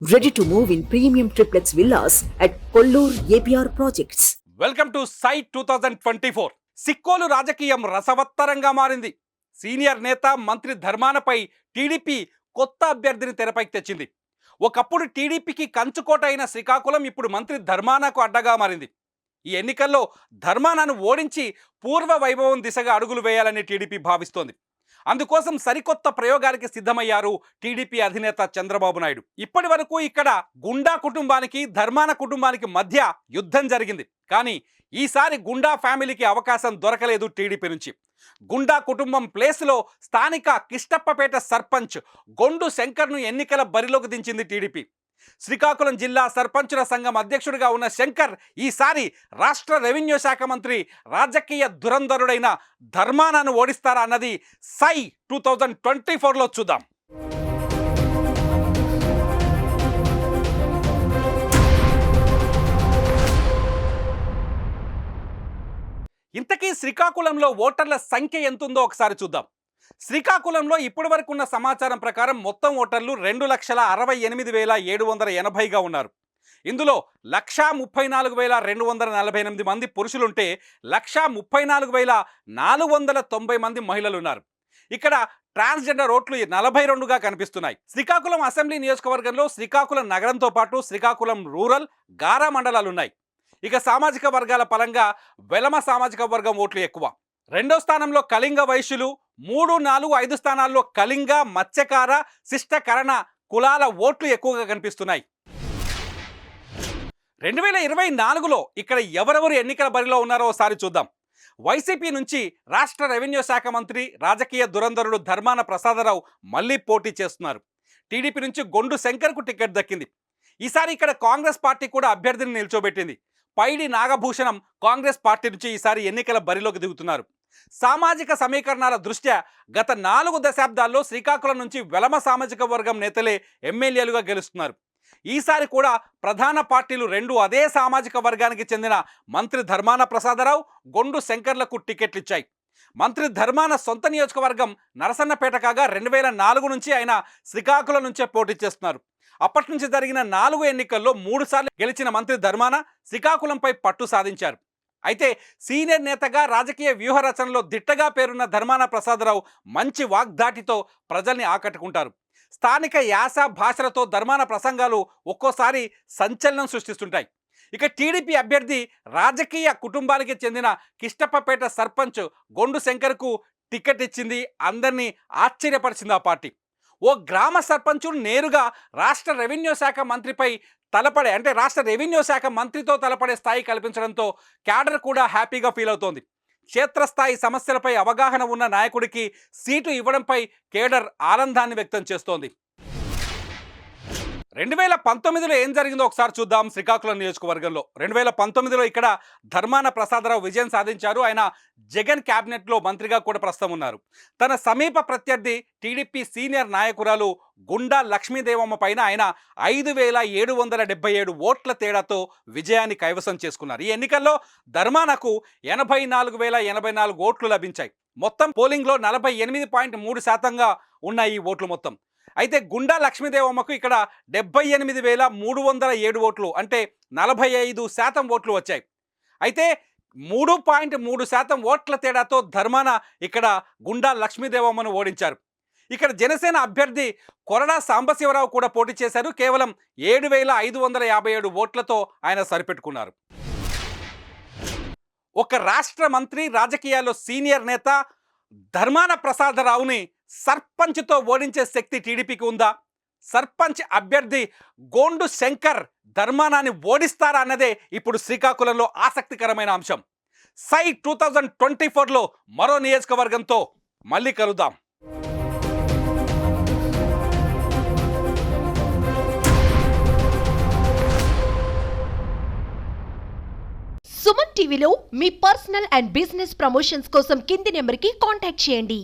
Ready to move in premium triplex villas at Kollur APR Projects. Welcome to site 2024. Sikkolu రాజకీయం రసవత్తరంగా మారింది. Senior నేత మంత్రి ధర్మానపై టీడీపీ కొత్త అభ్యర్థిని తెరపైకి తెచ్చింది. ఒకప్పుడు టీడీపీకి కంచుకోట అయిన శ్రీకాకుళం ఇప్పుడు మంత్రి ధర్మానకు అడ్డగా మారింది. ఈ ఎన్నికల్లో ధర్మానను ఓడించి పూర్వ వైభవం దిశగా అడుగులు వేయాలని టీడీపీ భావిస్తోంది. అందుకోసం సరికొత్త ప్రయోగానికి సిద్ధమయ్యారు టీడీపీ అధినేత చంద్రబాబు నాయుడు. ఇప్పటి వరకు ఇక్కడ గుండా కుటుంబానికి ధర్మాన కుటుంబానికి మధ్య యుద్ధం జరిగింది. కానీ ఈసారి గుండా ఫ్యామిలీకి అవకాశం దొరకలేదు టీడీపీ నుంచి. గుండా కుటుంబం ప్లేస్లో స్థానిక కిష్టప్పపేట సర్పంచ్ గొండు శంకర్ను ఎన్నికల బరిలోకి దించింది టీడీపీ. శ్రీకాకుళం జిల్లా సర్పంచుల సంఘం అధ్యక్షుడిగా ఉన్న శంకర్ ఈసారి రాష్ట్ర రెవెన్యూ శాఖ మంత్రి రాజకీయ దురంధరుడైన ధర్మానను ఓడిస్తారా అన్నది సై 2024లో చూద్దాం. ఇంతకీ శ్రీకాకుళంలో ఓటర్ల సంఖ్య ఎంతుందో ఒకసారి చూద్దాం. శ్రీకాకుళంలో ఇప్పటి వరకు ఉన్న సమాచారం ప్రకారం మొత్తం ఓటర్లు 2,68,780గా ఉన్నారు. ఇందులో 1,34,248 మంది పురుషులుంటే 1,34,490 మంది మహిళలు ఉన్నారు. ఇక్కడ ట్రాన్స్జెండర్ ఓట్లు 42గా కనిపిస్తున్నాయి. శ్రీకాకుళం అసెంబ్లీ నియోజకవర్గంలో శ్రీకాకుళం నగరంతో పాటు శ్రీకాకుళం రూరల్, గారా మండలాలు ఉన్నాయి. ఇక సామాజిక వర్గాల పరంగా వెలమ సామాజిక వర్గం ఓట్లు ఎక్కువ. రెండో స్థానంలో కళింగ వైశ్యులు, 3, 4, 5 స్థానాల్లో కళింగ, మత్స్యకార, శిష్టకరణ కులాల ఓట్లు ఎక్కువగా కనిపిస్తున్నాయి. 2024లో ఇక్కడ ఎవరెవరు ఎన్నికల బరిలో ఉన్నారో ఒకసారి చూద్దాం. వైసీపీ నుంచి రాష్ట్ర రెవెన్యూ శాఖ మంత్రి రాజకీయ దురంధరుడు ధర్మాన ప్రసాదరావు మళ్ళీ పోటీ చేస్తున్నారు. టీడీపీ నుంచి గొండు శంకర్కు టికెట్ దక్కింది. ఈసారి ఇక్కడ కాంగ్రెస్ పార్టీ కూడా అభ్యర్థిని నిల్చోబెట్టింది. పైడి నాగభూషణం కాంగ్రెస్ పార్టీ నుంచి ఈసారి ఎన్నికల బరిలోకి దిగుతున్నారు. సామాజిక సమీకరణాల దృష్ట్యా గత 4 దశాబ్దాల్లో శ్రీకాకుళం నుంచి వెలమ సామాజిక వర్గం నేతలే ఎమ్మెల్యేలుగా గెలుస్తున్నారు. ఈసారి కూడా ప్రధాన పార్టీలు 2 అదే సామాజిక వర్గానికి చెందిన మంత్రి ధర్మాన ప్రసాదరావు, గొండు శంకర్లకు టికెట్లు ఇచ్చాయి. మంత్రి ధర్మాన సొంత నియోజకవర్గం నరసన్నపేట కాగా 2004 నుంచి ఆయన శ్రీకాకుళం నుంచే పోటీ చేస్తున్నారు. అప్పటి నుంచి జరిగిన 4 ఎన్నికల్లో 3 సార్లు గెలిచిన మంత్రి ధర్మాన శ్రీకాకుళంపై పట్టు సాధించారు. అయితే సీనియర్ నేతగా రాజకీయ వ్యూహ రచనలో దిట్టగా పేరున్న ధర్మాన ప్రసాదరావు మంచి వాగ్దాటితో ప్రజల్ని ఆకట్టుకుంటారు. స్థానిక యాస భాషలతో ధర్మాన ప్రసంగాలు ఒక్కోసారి సంచలనం సృష్టిస్తుంటాయి. ఇక టీడీపీ అభ్యర్థి రాజకీయ కుటుంబానికి చెందిన కిష్టప్పపేట సర్పంచ్ గొండు శంకర్కు టికెట్ ఇచ్చింది. అందరినీ ఆశ్చర్యపరిచింది ఆ పార్టీ. ఓ గ్రామ సర్పంచులు నేరుగా రాష్ట్ర రెవెన్యూ శాఖ మంత్రిపై తలపడే రాష్ట్ర రెవెన్యూ శాఖ మంత్రితో తలపడే స్థాయి కల్పించడంతో క్యాడర్ కూడా హ్యాపీగా ఫీల్ అవుతోంది. క్షేత్రస్థాయి సమస్యలపై అవగాహన ఉన్న నాయకుడికి సీటు ఇవ్వడంపై కేడర్ ఆనందాన్ని వ్యక్తం చేస్తోంది. 2019లో ఏం జరిగిందో ఒకసారి చూద్దాం. శ్రీకాకుళం నియోజకవర్గంలో 2019లో ఇక్కడ ధర్మాన ప్రసాదరావు విజయం సాధించారు. ఆయన జగన్ క్యాబినెట్లో మంత్రిగా కూడా ప్రస్తుతం ఉన్నారు. తన సమీప ప్రత్యర్థి టీడీపీ సీనియర్ నాయకురాలు గుండా లక్ష్మీదేవమ్మ పైన ఆయన 5,777 ఓట్ల తేడాతో విజయాన్ని కైవసం చేసుకున్నారు. ఈ ఎన్నికల్లో ధర్మానకు 84,084 ఓట్లు లభించాయి. మొత్తం పోలింగ్లో 48.3% ఉన్నాయి ఈ ఓట్లు మొత్తం. అయితే గుండా లక్ష్మీదేవమ్మకు ఇక్కడ 78,307 ఓట్లు అంటే 45% ఓట్లు వచ్చాయి. అయితే 3.3% ఓట్ల తేడాతో ధర్మాన ఇక్కడ గుండా లక్ష్మీదేవమ్మను ఓడించారు. ఇక్కడ జనసేన అభ్యర్థి కొరడా సాంబశివరావు కూడా పోటీ చేశారు. కేవలం 7,557 ఓట్లతో ఆయన సరిపెట్టుకున్నారు. ఒక రాష్ట్ర మంత్రి, రాజకీయాల్లో సీనియర్ నేత ధర్మాన ప్రసాదరావుని సర్పంచ్తో ఓడించే శక్తి టీడీపీకి ఉందా? సర్పంచ్ అభ్యర్థి గోండు శంకర్ ధర్మానాన్ని ఓడిస్తారా అన్నదే ఇప్పుడు శ్రీకాకుళంలో ఆసక్తికరమైన అంశం. సై 2024లో మరో నియోజకవర్గంతో మళ్ళీ కలుద్దాం. సుమన్ టీవీలో మీ పర్సనల్ అండ్ బిజినెస్ ప్రమోషన్స్ కోసం కింది నెంబర్కి కాంటాక్ట్ చేయండి.